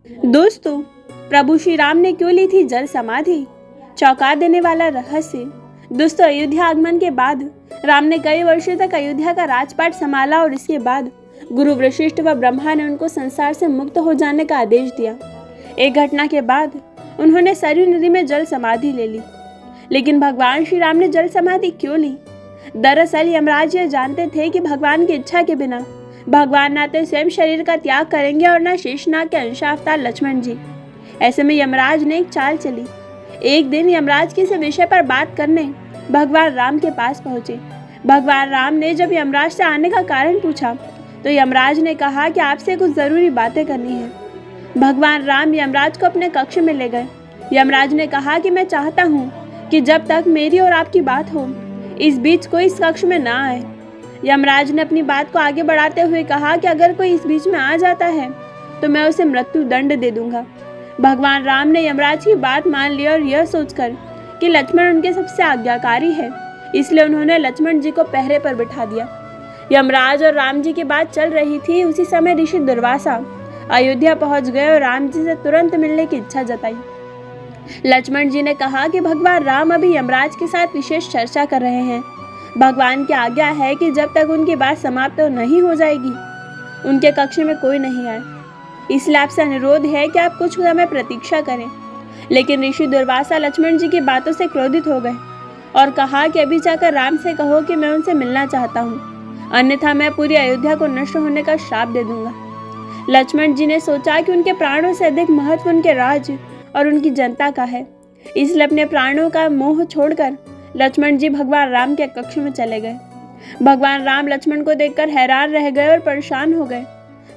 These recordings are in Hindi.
दोस्तों, प्रभु श्री राम ने क्यों ली थी जल समाधि? चौंका देने वाला रहस्य। दोस्तों, अयोध्या आगमन के बाद राम ने कई वर्षों तक अयोध्या का राजपाट संभाला और इसके बाद गुरु वशिष्ठ व ब्रह्मा ने उनको संसार से मुक्त हो जाने का आदेश दिया। एक घटना के बाद उन्होंने सरयू नदी में जल समाधि ले ली। लेकिन भगवान श्री राम ने जल समाधि क्यों ली? दरअसल यमराज यह जानते थे कि भगवान की इच्छा के बिना भगवान ना तो स्वयं शरीर का त्याग करेंगे और न शेषनाग के अंशावतार लक्ष्मण जी। ऐसे में यमराज ने एक चाल चली। एक दिन यमराज किसी विषय पर बात करने भगवान राम के पास पहुंचे। भगवान राम ने जब यमराज से आने का कारण पूछा तो यमराज ने कहा कि आपसे कुछ जरूरी बातें करनी है। भगवान राम यमराज को अपने कक्ष में ले गए। यमराज ने कहा कि मैं चाहता हूँ कि जब तक मेरी और आपकी बात हो इस बीच कोई इस कक्ष में ना आए। यमराज ने अपनी बात को आगे बढ़ाते हुए कहा कि अगर कोई इस बीच में आ जाता है तो मैं उसे मृत्यु दंड दे दूंगा। भगवान राम ने यमराज की बात मान ली और यह सोचकर कि लक्ष्मण उनके सबसे आज्ञाकारी है, इसलिए उन्होंने लक्ष्मण जी को पहरे पर बिठा दिया। यमराज और राम जी की बात चल रही थी। उसी समय ऋषि दुर्वासा अयोध्या पहुंच गए और राम जी से तुरंत मिलने की इच्छा जताई। लक्ष्मण जी ने कहा कि भगवान राम अभी यमराज के साथ विशेष चर्चा कर रहे हैं। भगवान की आज्ञा है कि जब तक उनकी बात समाप्त नहीं हो जाएगी उनके कक्ष में कोई नहीं आए, इसलिए आपसे अनुरोध है कि आप कुछ समय प्रतीक्षा करें। लेकिन ऋषि दुर्वासा लक्ष्मण जी की बातों से क्रोधित हो गए और कहा कि अभी जाकर राम से कहो कि मैं उनसे मिलना चाहता हूँ, अन्यथा मैं पूरी अयोध्या को नष्ट होने का श्राप दे दूंगा। लक्ष्मण जी ने सोचा कि उनके प्राणों से अधिक महत्व उनके राज्य और उनकी जनता का है, इसलिए अपने प्राणों का मोह छोड़कर लक्ष्मण जी भगवान राम के कक्ष में चले गए। भगवान राम लक्ष्मण को देखकर हैरान रह गए और परेशान हो गए।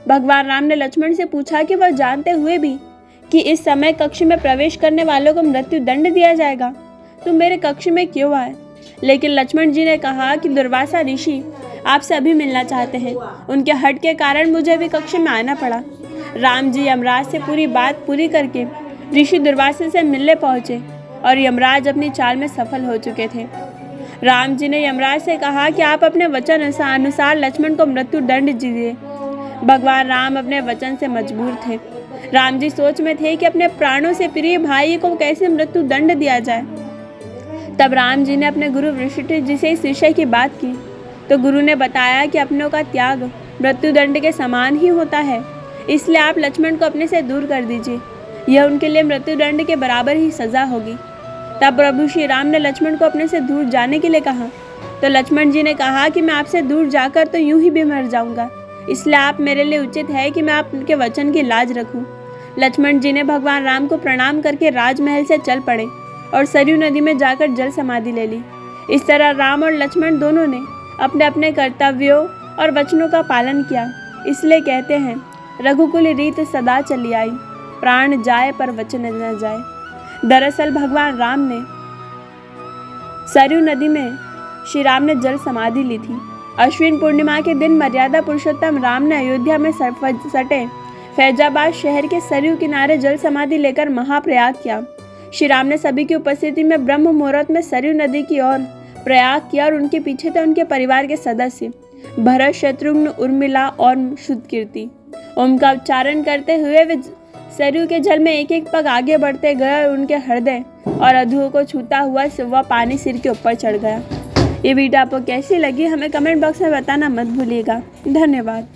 भगवान राम ने लक्ष्मण से पूछा कि वह जानते हुए भी कि इस समय कक्ष में प्रवेश करने वालों को मृत्यु दंड दिया जाएगा तो मेरे कक्ष में क्यों आए? लेकिन लक्ष्मण जी ने कहा कि दुर्वासा ऋषि आपसे अभी मिलना चाहते हैं, उनके हट के कारण मुझे अभी कक्ष में आना पड़ा। राम जी यमराज से पूरी बात पूरी करके ऋषि दुर्वासा से मिलने पहुंचे और यमराज अपनी चाल में सफल हो चुके थे। राम जी ने यमराज से कहा कि आप अपने वचन अनुसार लक्ष्मण को मृत्यु दंड दीजिए। भगवान राम अपने वचन से मजबूर थे। राम जी सोच में थे कि अपने प्राणों से प्रिय भाई को कैसे मृत्यु दंड दिया जाए। तब राम जी ने अपने गुरु वशिष्ठ जी से इस विषय की बात की तो गुरु ने बताया कि अपनों का त्याग मृत्यु दंड के समान ही होता है, इसलिए आप लक्ष्मण को अपने से दूर कर दीजिए, यह उनके लिए मृत्यु दंड के बराबर ही सजा होगी। तब प्रभु श्री राम ने लक्ष्मण को अपने से दूर जाने के लिए कहा तो लक्ष्मण जी ने कहा कि मैं आपसे दूर जाकर तो यूं ही भी मर जाऊंगा, इसलिए आप मेरे लिए उचित है कि मैं आपके वचन की लाज रखूं। लक्ष्मण जी ने भगवान राम को प्रणाम करके राजमहल से चल पड़े और सरयू नदी में जाकर जल समाधि ले ली। इस तरह राम और लक्ष्मण दोनों ने अपने अपने कर्तव्यों और वचनों का पालन किया। इसलिए कहते हैं, रघुकुल रीत सदा चली आई, प्राण जाए पर वचन न जाए। दरअसल भगवान राम ने सरयू नदी में श्री राम ने जल समाधि ली थी। अश्विन पूर्णिमा के दिन मर्यादा पुरुषोत्तम राम ने अयोध्या में सटे फैजाबाद शहर के सरयू किनारे जल समाधि लेकर महाप्रयाग किया। श्री राम ने सभी की उपस्थिति में ब्रह्म मुहूर्त में सरयू नदी की ओर प्रयाग किया और उनके पीछे थे उनके परिवार के सदस्य भरत, शत्रुघ्न, उर्मिला और शुद्धकीर्ति। ओम का उच्चारण करते हुए वे सरयू के जल में एक एक पग आगे बढ़ते गए और उनके हृदय और अधुओं को छूता हुआ वह पानी सिर के ऊपर चढ़ गया। ये वीडियो आपको कैसी लगी हमें कमेंट बॉक्स में बताना मत भूलिएगा। धन्यवाद।